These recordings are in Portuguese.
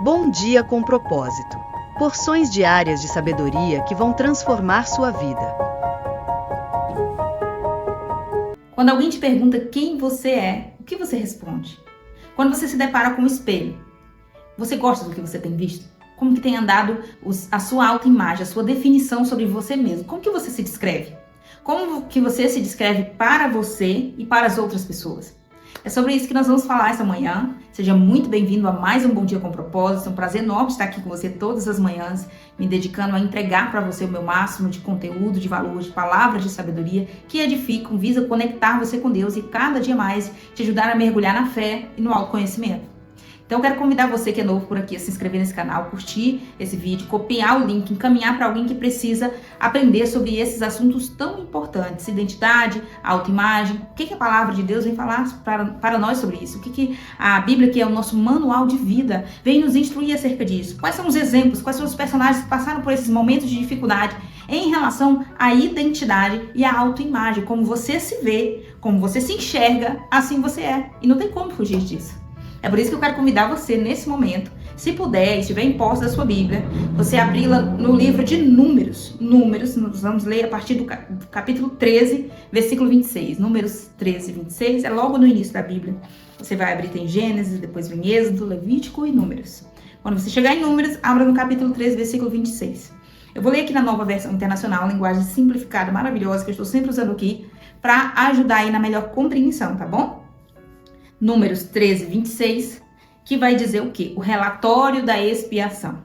Bom dia com propósito. Porções diárias de sabedoria que vão transformar sua vida. Quando alguém te pergunta quem você é, o que você responde? Quando você se depara com o espelho, você gosta do que você tem visto? Como que tem andado a sua autoimagem, a sua definição sobre você mesmo? Como que você se descreve? Como que você se descreve para você e para as outras pessoas? É sobre isso que nós vamos falar essa manhã. Seja muito bem-vindo a mais um Bom Dia com Propósito. É um prazer enorme estar aqui com você todas as manhãs, me dedicando a entregar para você o meu máximo de conteúdo, de valor, de palavras de sabedoria que edificam, visa conectar você com Deus e cada dia mais te ajudar a mergulhar na fé e no autoconhecimento. Então eu quero convidar você que é novo por aqui a se inscrever nesse canal, curtir esse vídeo, copiar o link, encaminhar para alguém que precisa aprender sobre esses assuntos tão importantes. Identidade, autoimagem, o que a palavra de Deus vem falar para nós sobre isso? O que a Bíblia, que é o nosso manual de vida, vem nos instruir acerca disso? Quais são os exemplos, quais são os personagens que passaram por esses momentos de dificuldade em relação à identidade e à autoimagem? Como você se vê, como você se enxerga, assim você é. E não tem como fugir disso. É por isso que eu quero convidar você nesse momento, se puder, e estiver em posse da sua Bíblia, você abri-la no livro de Números. Números, nós vamos ler a partir do capítulo 13, versículo 26. Números 13, 26, é logo no início da Bíblia. Você vai abrir, tem Gênesis, depois vem Êxodo, Levítico e Números. Quando você chegar em Números, abra no capítulo 13, versículo 26. Eu vou ler aqui na Nova Versão Internacional, linguagem simplificada, maravilhosa, que eu estou sempre usando aqui, para ajudar aí na melhor compreensão, tá bom? Números 13, 26, que vai dizer o quê? O relatório da expiação.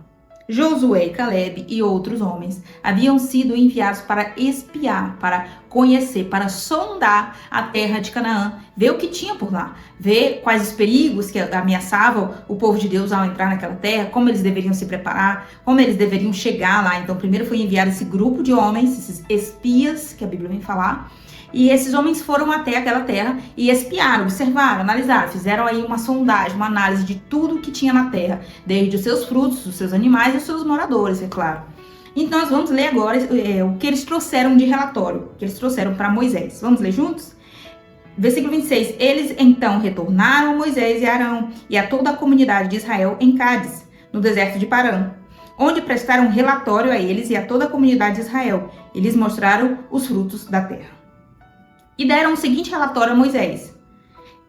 Josué, Caleb e outros homens haviam sido enviados para espiar, para conhecer, para sondar a terra de Canaã, ver o que tinha por lá, ver quais os perigos que ameaçavam o povo de Deus ao entrar naquela terra, como eles deveriam se preparar, como eles deveriam chegar lá. Então, primeiro foi enviado esse grupo de homens, esses espias, que a Bíblia vem falar. E esses homens foram até aquela terra e espiaram, observaram, analisaram, fizeram aí uma sondagem, uma análise de tudo que tinha na terra, desde os seus frutos, os seus animais e os seus moradores, é claro. Então nós vamos ler agora o que eles trouxeram de relatório, que eles trouxeram para Moisés. Vamos ler juntos? Versículo 26. Eles então retornaram a Moisés e Arão e a toda a comunidade de Israel em Cádiz, no deserto de Parã, onde prestaram relatório a eles e a toda a comunidade de Israel. E lhes mostraram os frutos da terra. E deram o seguinte relatório a Moisés: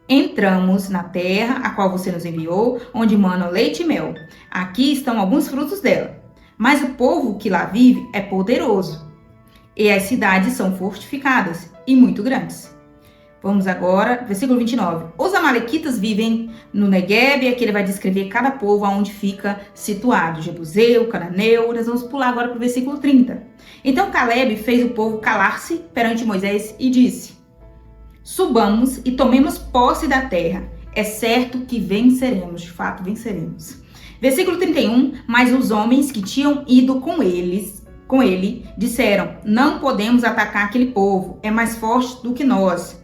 entramos na terra a qual você nos enviou, onde manam leite e mel. Aqui estão alguns frutos dela. Mas o povo que lá vive é poderoso, e as cidades são fortificadas e muito grandes. Vamos agora, versículo 29. Os amalequitas vivem no Negueb, e aqui ele vai descrever cada povo aonde fica situado. Jebuseu, Cananeu. Nós vamos pular agora para o versículo 30. Então Caleb fez o povo calar-se perante Moisés e disse: subamos e tomemos posse da terra. É certo que venceremos, de fato venceremos. Versículo 31. Mas os homens que tinham ido com ele, disseram: não podemos atacar aquele povo, é mais forte do que nós.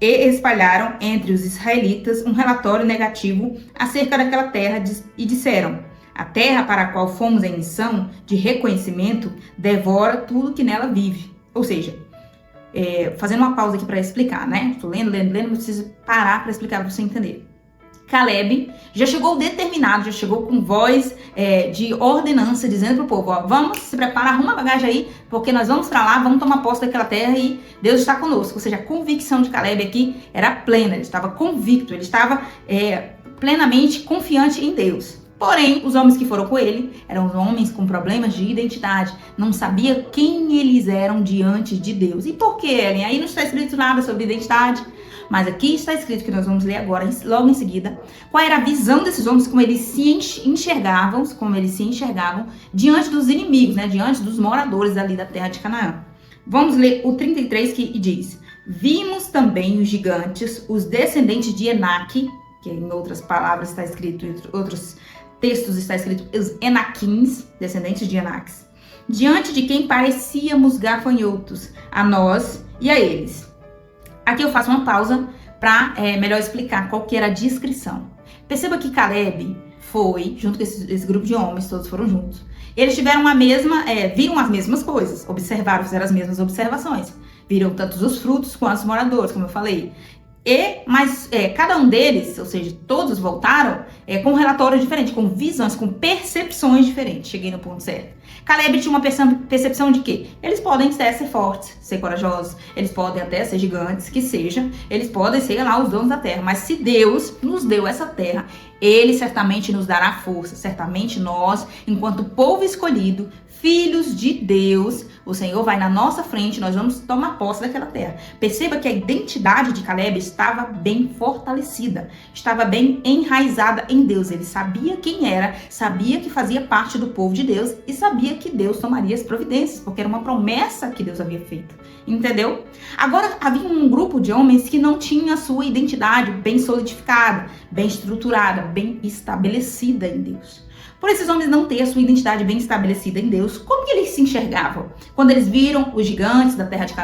E espalharam entre os israelitas um relatório negativo acerca daquela terra e disseram: a terra para a qual fomos em missão de reconhecimento devora tudo que nela vive. Ou seja, fazendo uma pausa aqui para explicar, né? Estou lendo, mas preciso parar para explicar para você entender. Caleb já chegou determinado, já chegou com voz de ordenança, dizendo para o povo: ó, vamos se preparar, arruma a bagagem aí, porque nós vamos para lá, vamos tomar posse daquela terra e Deus está conosco. Ou seja, a convicção de Caleb aqui era plena, ele estava convicto, ele estava plenamente confiante em Deus. Porém, os homens que foram com ele eram homens com problemas de identidade, não sabia quem eles eram diante de Deus. E por que, Ellen? Aí não está escrito nada sobre identidade, mas aqui está escrito, que nós vamos ler agora, logo em seguida, qual era a visão desses homens, como eles se enxergavam, diante dos inimigos, né, diante dos moradores ali da terra de Canaã. Vamos ler o 33 que diz: vimos também os gigantes, os descendentes de Enaque, que em outras palavras está escrito, em outros textos está escrito os Enaquins, descendentes de Enaques, diante de quem parecíamos gafanhotos, a nós e a eles. Aqui eu faço uma pausa para melhor explicar qual que era a descrição. Perceba que Caleb foi, junto com esse grupo de homens, todos foram juntos. Eles tiveram viram as mesmas coisas, observaram, fizeram as mesmas observações. Viram tanto os frutos quanto os moradores, como eu falei. Mas cada um deles, ou seja, todos voltaram com relatórios diferentes, com visões, com percepções diferentes. Cheguei no ponto certo. Caleb tinha uma percepção de que eles podem ser fortes, ser corajosos, eles podem até ser gigantes, que seja, eles podem ser lá os donos da terra, mas se Deus nos deu essa terra, Ele certamente nos dará força, certamente nós, enquanto povo escolhido, filhos de Deus, o Senhor vai na nossa frente, nós vamos tomar posse daquela terra. Perceba que a identidade de Caleb estava bem fortalecida, estava bem enraizada em Deus. Ele sabia quem era, sabia que fazia parte do povo de Deus e sabia que Deus tomaria as providências, porque era uma promessa que Deus havia feito. Entendeu? Agora, havia um grupo de homens que não tinha a sua identidade bem solidificada, bem estruturada, bem estabelecida em Deus. Por esses homens não ter a sua identidade bem estabelecida em Deus, como que eles se enxergavam? Quando eles viram os gigantes da terra de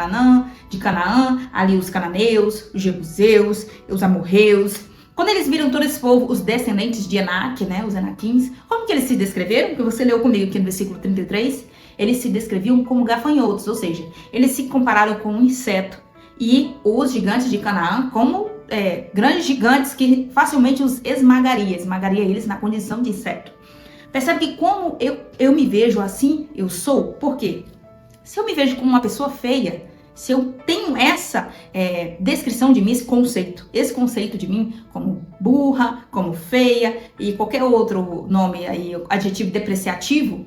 Canaã, ali os cananeus, os jebuseus, os amorreus, quando eles viram todo esse povo, os descendentes de Enaque, né, os enaquins, como que eles se descreveram? Que você leu comigo aqui no versículo 33, eles se descreviam como gafanhotos, ou seja, eles se compararam com um inseto, e os gigantes de Canaã como grandes gigantes que facilmente os esmagaria eles na condição de inseto. Percebe que como eu me vejo assim, eu sou? Por quê? Se eu me vejo como uma pessoa feia, se eu tenho essa descrição de mim, esse conceito de mim como burra, como feia e qualquer outro nome aí, adjetivo depreciativo,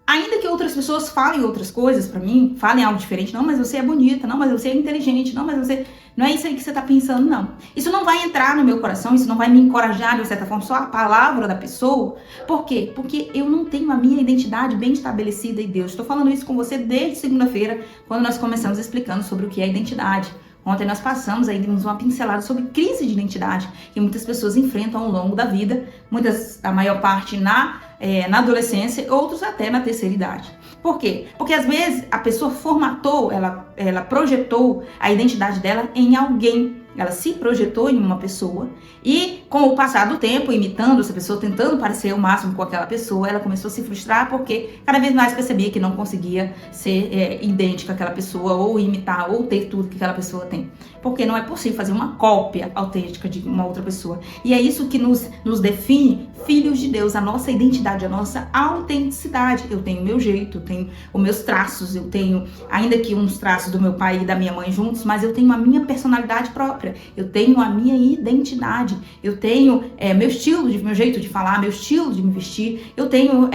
ainda que outras pessoas falem outras coisas pra mim, falem algo diferente, não, mas você é bonita, não, mas você é inteligente, não, mas você... Não é isso aí que você tá pensando, não. Isso não vai entrar no meu coração, isso não vai me encorajar, de certa forma, só a palavra da pessoa. Por quê? Porque eu não tenho a minha identidade bem estabelecida em Deus. Estou falando isso com você desde segunda-feira, quando nós começamos explicando sobre o que é identidade. Ontem nós passamos aí, demos uma pincelada sobre crise de identidade, que muitas pessoas enfrentam ao longo da vida, a maior parte na adolescência, outros até na terceira idade. Por quê? Porque às vezes a pessoa formatou, ela projetou a identidade dela em alguém. Ela se projetou em uma pessoa e com o passar do tempo, imitando essa pessoa, tentando parecer o máximo com aquela pessoa, ela começou a se frustrar porque cada vez mais percebia que não conseguia ser idêntica àquela pessoa ou imitar ou ter tudo que aquela pessoa tem. Porque não é possível fazer uma cópia autêntica de uma outra pessoa. E é isso que nos define filhos de Deus, a nossa identidade, a nossa autenticidade. Eu tenho o meu jeito, eu tenho os meus traços, eu tenho, ainda que uns traços do meu pai e da minha mãe juntos, mas eu tenho a minha personalidade própria. Eu tenho a minha identidade, eu tenho meu jeito de falar, meu estilo de me vestir, eu tenho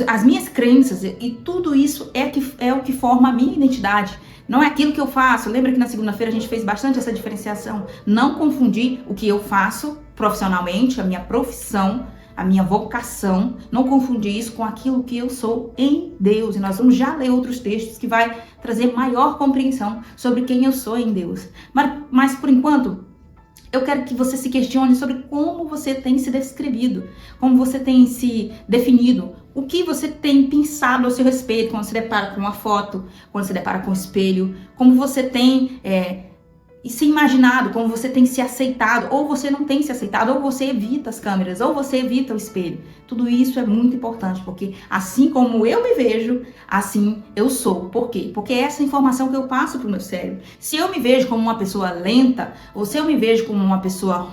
as minhas crenças e tudo isso é o que forma a minha identidade. Não é aquilo que eu faço. Lembra que na segunda-feira a gente fez bastante essa diferenciação? Não confundir o que eu faço profissionalmente, a minha profissão, a minha vocação, não confundir isso com aquilo que eu sou em Deus. E nós vamos já ler outros textos que vai trazer maior compreensão sobre quem eu sou em Deus. Mas por enquanto, eu quero que você se questione sobre como você tem se descrevido, como você tem se definido, o que você tem pensado a seu respeito quando se depara com uma foto, quando se depara com um espelho, como você tem se imaginado, como você tem se aceitado, ou você não tem se aceitado, ou você evita as câmeras, ou você evita o espelho. Tudo isso é muito importante, porque assim como eu me vejo, assim eu sou. Por quê? Porque é essa informação que eu passo pro meu cérebro. Se eu me vejo como uma pessoa lenta, ou se eu me vejo como uma pessoa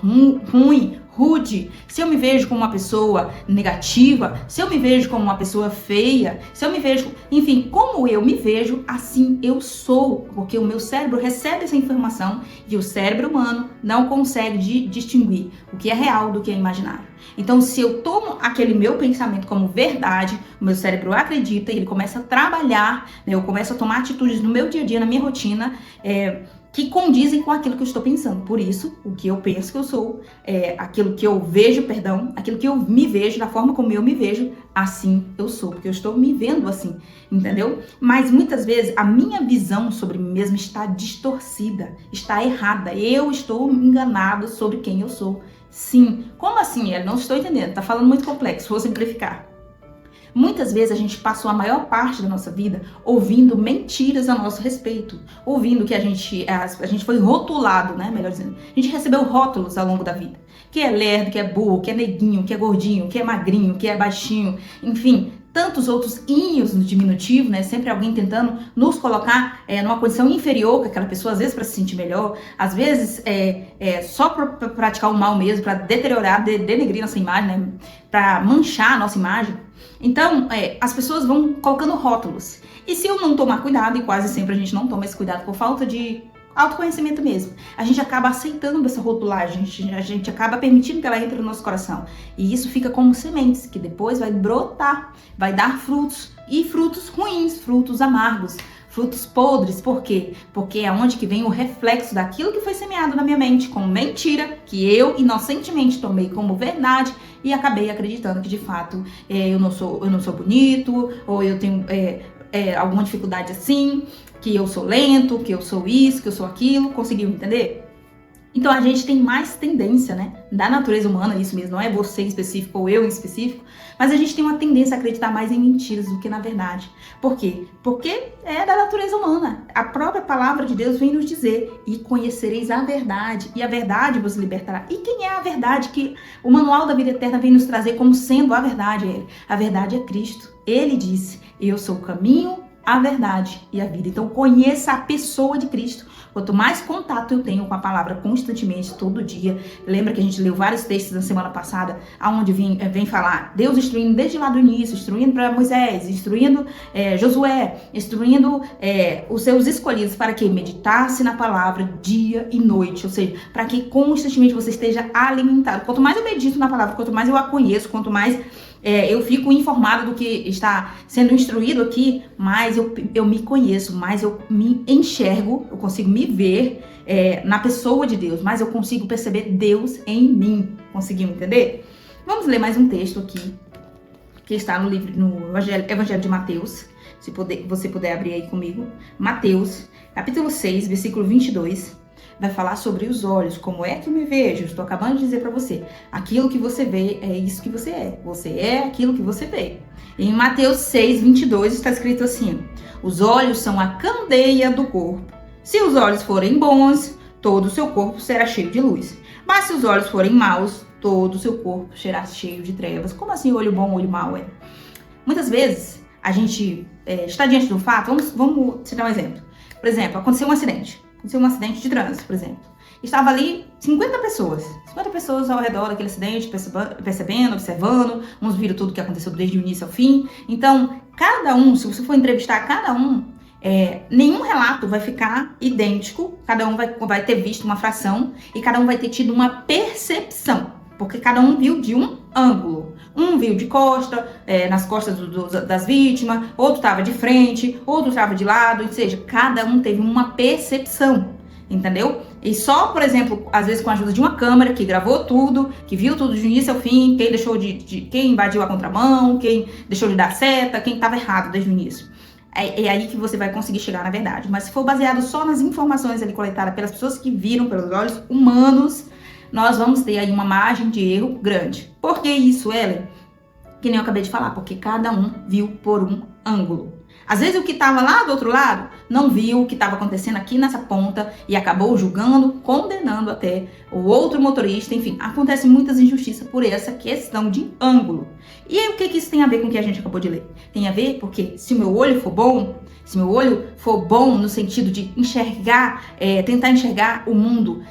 ruim, rude, se eu me vejo como uma pessoa negativa, se eu me vejo como uma pessoa feia, se eu me vejo, enfim, como eu me vejo, assim eu sou, porque o meu cérebro recebe essa informação e o cérebro humano não consegue distinguir o que é real do que é imaginário. Então, se eu tomo aquele meu pensamento como verdade, o meu cérebro acredita e ele começa a trabalhar, né, eu começo a tomar atitudes no meu dia a dia, na minha rotina, que condizem com aquilo que eu estou pensando. Por isso, o que eu penso que eu sou, aquilo que eu vejo, aquilo que eu me vejo, da forma como eu me vejo, assim eu sou, porque eu estou me vendo assim, entendeu? Mas muitas vezes a minha visão sobre mim mesma está distorcida, está errada. Eu estou enganado sobre quem eu sou. Sim. Como assim? Eu não estou entendendo, tá falando muito complexo, vou simplificar. Muitas vezes a gente passou a maior parte da nossa vida ouvindo mentiras a nosso respeito, ouvindo que a gente foi rotulado, né? Melhor dizendo, a gente recebeu rótulos ao longo da vida, que é lerdo, que é burro, que é neguinho, que é gordinho, que é magrinho, que é baixinho, enfim, tantos outros inhos no diminutivo, né? Sempre alguém tentando nos colocar numa condição inferior que aquela pessoa, às vezes para se sentir melhor, às vezes só para praticar o mal mesmo, para deteriorar, denegrir nossa imagem, né? Para manchar a nossa imagem. Então, as pessoas vão colocando rótulos. E se eu não tomar cuidado, e quase sempre a gente não toma esse cuidado por falta de autoconhecimento mesmo, a gente acaba aceitando essa rotulagem, a gente acaba permitindo que ela entre no nosso coração. E isso fica como sementes, que depois vai brotar, vai dar frutos, e frutos ruins, frutos amargos, frutos podres. Por quê? Porque é onde que vem o reflexo daquilo que foi semeado na minha mente como mentira, que eu inocentemente tomei como verdade e acabei acreditando que de fato eu não sou bonito, ou eu tenho alguma dificuldade assim, que eu sou lento, que eu sou isso, que eu sou aquilo. Conseguiu entender? Então a gente tem mais tendência, né, da natureza humana, isso mesmo, não é você em específico ou eu em específico, mas a gente tem uma tendência a acreditar mais em mentiras do que na verdade. Por quê? Porque é da natureza humana. A própria palavra de Deus vem nos dizer: e conhecereis a verdade, e a verdade vos libertará. E quem é a verdade que o manual da vida eterna vem nos trazer como sendo a verdade? A verdade é Cristo. Ele disse: eu sou o caminho, a verdade e a vida. Então conheça a pessoa de Cristo. Quanto mais contato eu tenho com a palavra constantemente, todo dia. Lembra que a gente leu vários textos na semana passada, onde vem falar Deus instruindo desde lá do início, instruindo para Moisés, instruindo Josué, instruindo os seus escolhidos para que meditasse na palavra dia e noite. Ou seja, para que constantemente você esteja alimentado. Quanto mais eu medito na palavra, quanto mais eu a conheço, quanto mais eu fico informada do que está sendo instruído aqui, mais eu me conheço, mais eu me enxergo, eu consigo me ver na pessoa de Deus, mais eu consigo perceber Deus em mim. Conseguiu entender? Vamos ler mais um texto aqui, que está no Evangelho de Mateus, se você puder abrir aí comigo. Mateus, capítulo 6, versículo 22. Vai falar sobre os olhos, como é que eu me vejo. Estou acabando de dizer para você, aquilo que você vê é isso que você é. Você é aquilo que você vê. Em Mateus 6, 22 está escrito assim: os olhos são a candeia do corpo. Se os olhos forem bons, todo o seu corpo será cheio de luz. Mas se os olhos forem maus, todo o seu corpo será cheio de trevas. Como assim olho bom, olho mau? Muitas vezes a gente está diante do fato. Vamos citar um exemplo. Por exemplo, aconteceu um acidente de trânsito, por exemplo. Estava ali 50 pessoas ao redor daquele acidente, percebendo, observando. Uns viram tudo que aconteceu desde o início ao fim. Então, cada um, se você for entrevistar cada um, nenhum relato vai ficar idêntico. Cada um vai ter visto uma fração e cada um vai ter tido uma percepção, porque cada um viu de um ângulo. Um viu de costa, nas costas das vítimas, outro estava de frente, outro estava de lado, ou seja, cada um teve uma percepção, entendeu? E só, por exemplo, às vezes com a ajuda de uma câmera que gravou tudo, que viu tudo de início ao fim, quem invadiu a contramão, quem deixou de dar seta, quem estava errado desde o início. É aí que você vai conseguir chegar na verdade. Mas se for baseado só nas informações ali coletadas pelas pessoas que viram pelos olhos humanos, nós vamos ter aí uma margem de erro grande. Por que isso, Ellen? Que nem eu acabei de falar, porque cada um viu por um ângulo. Às vezes o que estava lá do outro lado não viu o que estava acontecendo aqui nessa ponta e acabou julgando, condenando até o outro motorista. Enfim, acontece muitas injustiças por essa questão de ângulo. E aí o que isso tem a ver com o que a gente acabou de ler? Tem a ver porque se o meu olho for bom, no sentido de enxergar, tentar enxergar o mundo,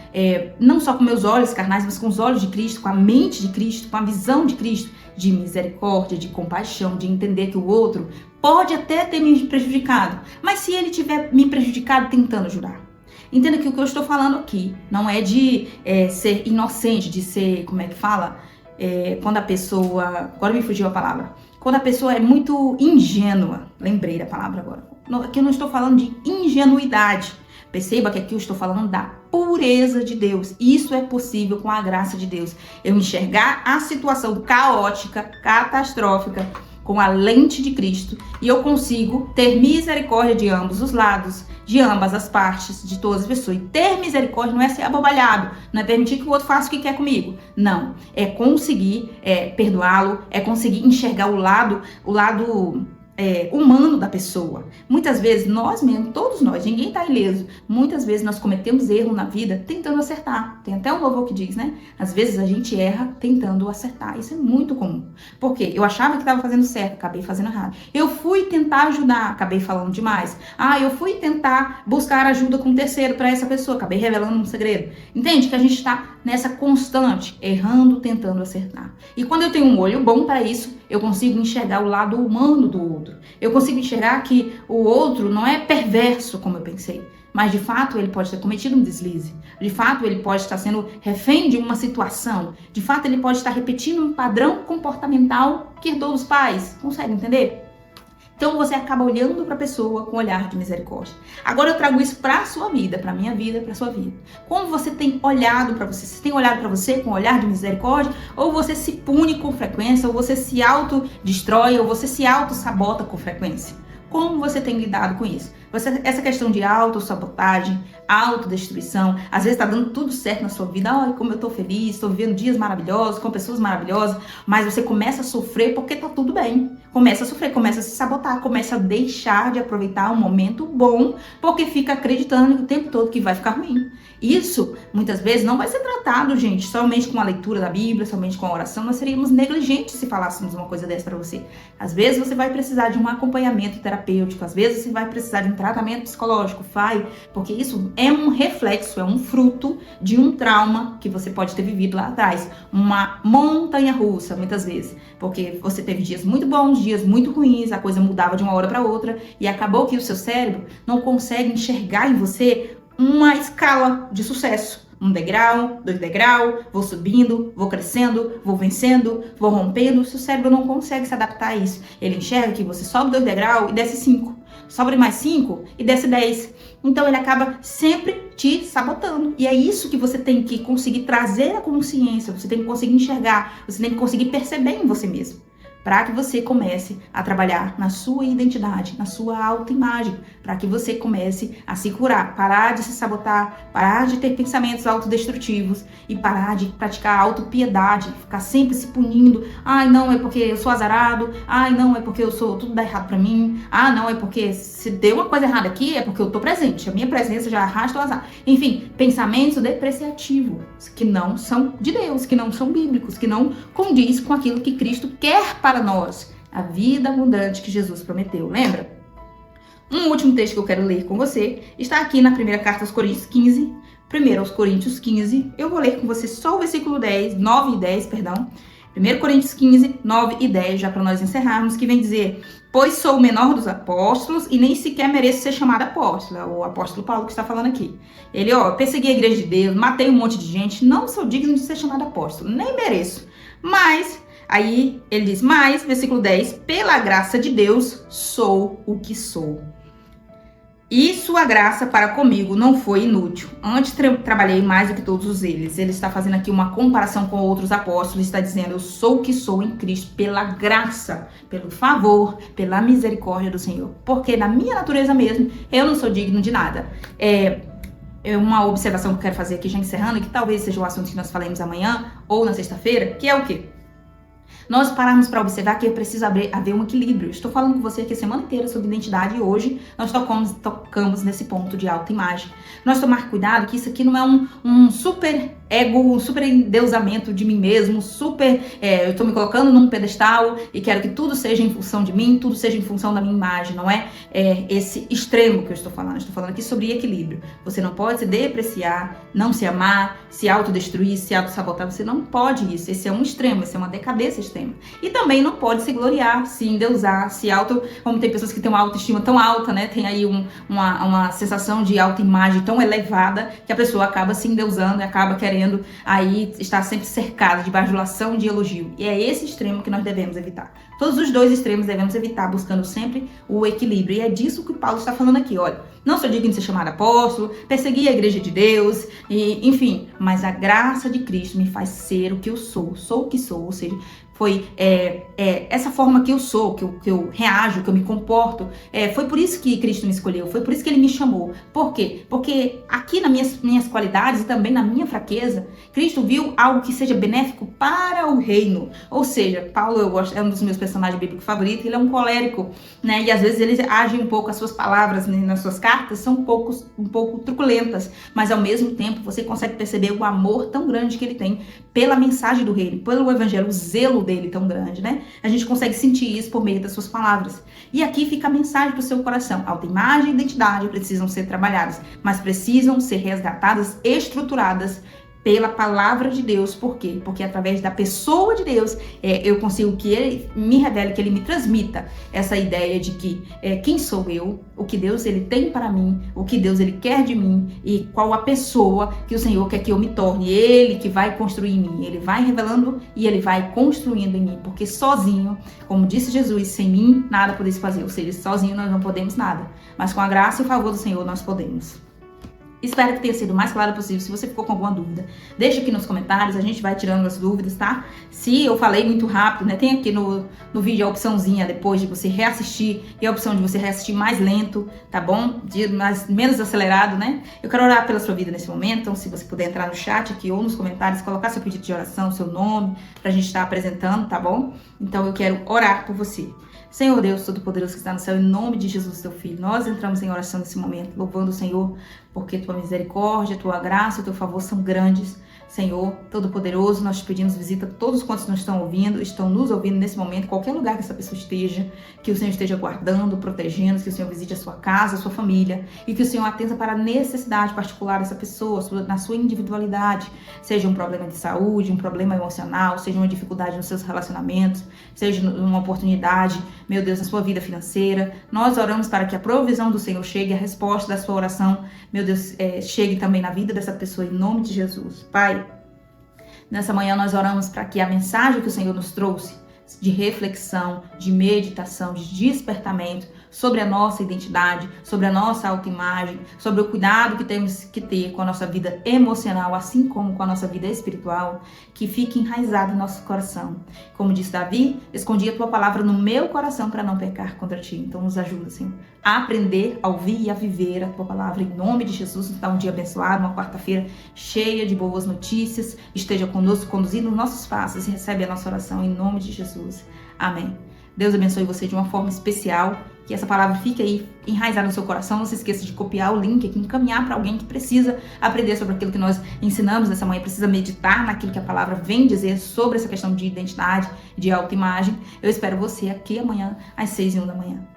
não só com meus olhos carnais, mas com os olhos de Cristo, com a mente de Cristo, com a visão de Cristo, de misericórdia, de compaixão, de entender que o outro pode até ter me prejudicado, mas se ele tiver me prejudicado, tentando ajudar. Entenda que o que eu estou falando aqui não é de ser inocente, de ser, como é que fala? Quando a pessoa, agora me fugiu a palavra, quando a pessoa é muito ingênua, lembrei da palavra agora. Aqui eu não estou falando de ingenuidade. Perceba que aqui eu estou falando da pureza de Deus. Isso é possível com a graça de Deus. Eu enxergar a situação caótica, catastrófica, com a lente de Cristo, e eu consigo ter misericórdia de ambos os lados, de ambas as partes, de todas as pessoas. E ter misericórdia não é ser abobalhado, não é permitir que o outro faça o que quer comigo. Não, é conseguir perdoá-lo, é conseguir enxergar o lado humano da pessoa. Muitas vezes nós mesmos, todos nós, ninguém está ileso. Muitas vezes nós cometemos erro na vida tentando acertar. Tem até um louvor que diz, né? Às vezes a gente erra tentando acertar. Isso é muito comum. Por quê? Eu achava que estava fazendo certo, acabei fazendo errado. Eu fui tentar ajudar, acabei falando demais. Eu fui tentar buscar ajuda com um terceiro para essa pessoa, acabei revelando um segredo. Entende? Que a gente está nessa constante, errando, tentando acertar. E quando eu tenho um olho bom para isso, eu consigo enxergar o lado humano do outro. Eu consigo enxergar que o outro não é perverso como eu pensei, mas de fato ele pode ter cometido um deslize. De fato ele pode estar sendo refém de uma situação. De fato ele pode estar repetindo um padrão comportamental que herdou dos pais. Consegue entender? Então você acaba olhando para a pessoa com um olhar de misericórdia. Agora eu trago isso para a sua vida, para a minha vida, para a sua vida. Como você tem olhado para você? Você tem olhado para você com um olhar de misericórdia? Ou você se pune com frequência? Ou você se autodestrói? Ou você se auto-sabota com frequência? Como você tem lidado com isso? Essa questão de autossabotagem, autodestruição, às vezes está dando tudo certo na sua vida. Ai, como eu estou feliz, estou vivendo dias maravilhosos, com pessoas maravilhosas, mas você começa a sofrer porque está tudo bem. Começa a sofrer, começa a se sabotar, começa a deixar de aproveitar um momento bom, porque fica acreditando o tempo todo que vai ficar ruim. Isso, muitas vezes, não vai ser tratado, gente, somente com a leitura da Bíblia, somente com a oração. Nós seríamos negligentes se falássemos uma coisa dessa para você. Às vezes você vai precisar de um acompanhamento terapêutico, às vezes você vai precisar de um tratamento psicológico, porque isso é um reflexo, é um fruto de um trauma que você pode ter vivido lá atrás. Uma montanha-russa, muitas vezes, porque você teve dias muito bons, dias muito ruins, a coisa mudava de uma hora para outra e acabou que o seu cérebro não consegue enxergar em você uma escala de sucesso. 1 degrau, 2 degrau, vou subindo, vou crescendo, vou vencendo, vou rompendo. O seu cérebro não consegue se adaptar a isso. Ele enxerga que você sobe 2 degraus e desce 5. Sobe mais 5 e desce 10. Então ele acaba sempre te sabotando. E é isso que você tem que conseguir trazer à consciência. Você tem que conseguir enxergar. Você tem que conseguir perceber em você mesmo. Para que você comece a trabalhar na sua identidade, na sua autoimagem, para que você comece a se curar, parar de se sabotar, parar de ter pensamentos autodestrutivos e parar de praticar autopiedade, ficar sempre se punindo. Ai, não, é porque eu sou azarado. Ai, não, é porque tudo dá errado para mim. Ah, não, é porque se deu uma coisa errada aqui, é porque eu tô presente. A minha presença já arrasta o azar. Enfim, pensamentos depreciativos que não são de Deus, que não são bíblicos, que não condiz com aquilo que Cristo quer para nós, a vida abundante que Jesus prometeu, lembra? Um último texto que eu quero ler com você está aqui na primeira carta aos Coríntios 15, primeiro aos Coríntios 15, eu vou ler com você só o versículo 9 e 10, perdão, 1 Coríntios 15, 9 e 10, já para nós encerrarmos, que vem dizer: pois sou o menor dos apóstolos e nem sequer mereço ser chamado apóstolo. É o apóstolo Paulo que está falando aqui. Ele, persegui a igreja de Deus, matei um monte de gente, não sou digno de ser chamado apóstolo, nem mereço, mas... Aí ele diz, mas, versículo 10, pela graça de Deus sou o que sou. E sua graça para comigo não foi inútil. Antes trabalhei mais do que todos eles. Ele está fazendo aqui uma comparação com outros apóstolos. Está dizendo, eu sou o que sou em Cristo pela graça, pelo favor, pela misericórdia do Senhor. Porque na minha natureza mesmo, eu não sou digno de nada. É uma observação que eu quero fazer aqui, já encerrando, que talvez seja o assunto que nós falaremos amanhã ou na sexta-feira, que é o quê? Nós paramos para observar que é preciso haver um equilíbrio. Estou falando com você aqui a semana inteira sobre identidade e hoje nós tocamos nesse ponto de autoimagem. Nós tomar cuidado que isso aqui não é um super ego, um super endeusamento de mim mesmo, eu estou me colocando num pedestal e quero que tudo seja em função de mim, tudo seja em função da minha imagem, não é esse extremo que eu estou falando. Estou falando aqui sobre equilíbrio. Você não pode se depreciar, não se amar, se autodestruir, se auto-sabotar, você não pode isso. Esse é um extremo, esse é uma decadência extrema. E também não pode se gloriar, se endeusar, como tem pessoas que têm uma autoestima tão alta, né? Tem aí uma sensação de autoimagem tão elevada que a pessoa acaba se endeusando e acaba querendo aí estar sempre cercada de bajulação e de elogio. E é esse extremo que nós devemos evitar. Todos os dois extremos devemos evitar, buscando sempre o equilíbrio. E é disso que Paulo está falando aqui, olha. Não sou digno de ser chamado apóstolo, persegui a igreja de Deus, enfim. Mas a graça de Cristo me faz ser o que eu sou o que sou. Ou seja, foi essa forma que eu sou, que eu reajo, que eu me comporto. Foi por isso que Cristo me escolheu, foi por isso que Ele me chamou. Por quê? Porque aqui nas minhas qualidades e também na minha fraqueza, Cristo viu algo que seja benéfico para o reino. Ou seja, Paulo, é um dos meus personagens bíblicos favoritos, ele é um colérico, né? E às vezes ele age um pouco, as suas palavras, né, nas suas cartas são um pouco truculentas, mas ao mesmo tempo você consegue perceber o amor tão grande que ele tem pela mensagem do reino, pelo evangelho, o zelo dele tão grande, né? A gente consegue sentir isso por meio das suas palavras. E aqui fica a mensagem para o seu coração. Autoimagem e identidade precisam ser trabalhadas, mas precisam ser resgatadas, estruturadas pela palavra de Deus. Por quê? Porque através da pessoa de Deus, eu consigo que Ele me revele, que Ele me transmita essa ideia de que quem sou eu, o que Deus Ele tem para mim, o que Deus Ele quer de mim e qual a pessoa que o Senhor quer que eu me torne. Ele que vai construir em mim, Ele vai revelando e Ele vai construindo em mim, porque sozinho, como disse Jesus, sem mim nada podeis fazer, ou seja, sozinho nós não podemos nada, mas com a graça e o favor do Senhor nós podemos. Espero que tenha sido o mais claro possível. Se você ficou com alguma dúvida, deixa aqui nos comentários, a gente vai tirando as dúvidas, tá? Se eu falei muito rápido, né? Tem aqui no vídeo a opçãozinha depois de você reassistir e a opção de você reassistir mais lento, tá bom? Menos acelerado, né? Eu quero orar pela sua vida nesse momento, então se você puder entrar no chat aqui ou nos comentários, colocar seu pedido de oração, seu nome, pra gente estar apresentando, tá bom? Então eu quero orar por você. Senhor Deus Todo-Poderoso que está no céu, em nome de Jesus, teu Filho, nós entramos em oração nesse momento, louvando o Senhor, porque tua misericórdia, tua graça, o teu favor são grandes. Senhor Todo-Poderoso, nós te pedimos visita todos quantos nos estão nos ouvindo nesse momento, qualquer lugar que essa pessoa esteja, que o Senhor esteja guardando, protegendo, que o Senhor visite a sua casa, a sua família, e que o Senhor atenda para a necessidade particular dessa pessoa, na sua individualidade, seja um problema de saúde, um problema emocional, seja uma dificuldade nos seus relacionamentos, seja uma oportunidade, meu Deus, na sua vida financeira. Nós oramos para que a provisão do Senhor chegue, a resposta da sua oração, meu Deus, chegue também na vida dessa pessoa, em nome de Jesus. Pai, nessa manhã nós oramos para que a mensagem que o Senhor nos trouxe, de reflexão, de meditação, de despertamento sobre a nossa identidade, sobre a nossa autoimagem, sobre o cuidado que temos que ter com a nossa vida emocional, assim como com a nossa vida espiritual, que fique enraizado em nosso coração. Como disse Davi, escondi a tua palavra no meu coração para não pecar contra ti. Então nos ajuda, Senhor, a aprender, a ouvir e a viver a tua palavra. Em nome de Jesus, nos dá um dia abençoado, uma quarta-feira cheia de boas notícias. Esteja conosco, conduzindo os nossos passos e recebe a nossa oração em nome de Jesus. Amém. Deus abençoe você de uma forma especial, que essa palavra fique aí enraizada no seu coração. Não se esqueça de copiar o link aqui, encaminhar para alguém que precisa aprender sobre aquilo que nós ensinamos nessa manhã, precisa meditar naquilo que a palavra vem dizer sobre essa questão de identidade, de autoimagem. Eu espero você aqui amanhã às 6h01 da manhã.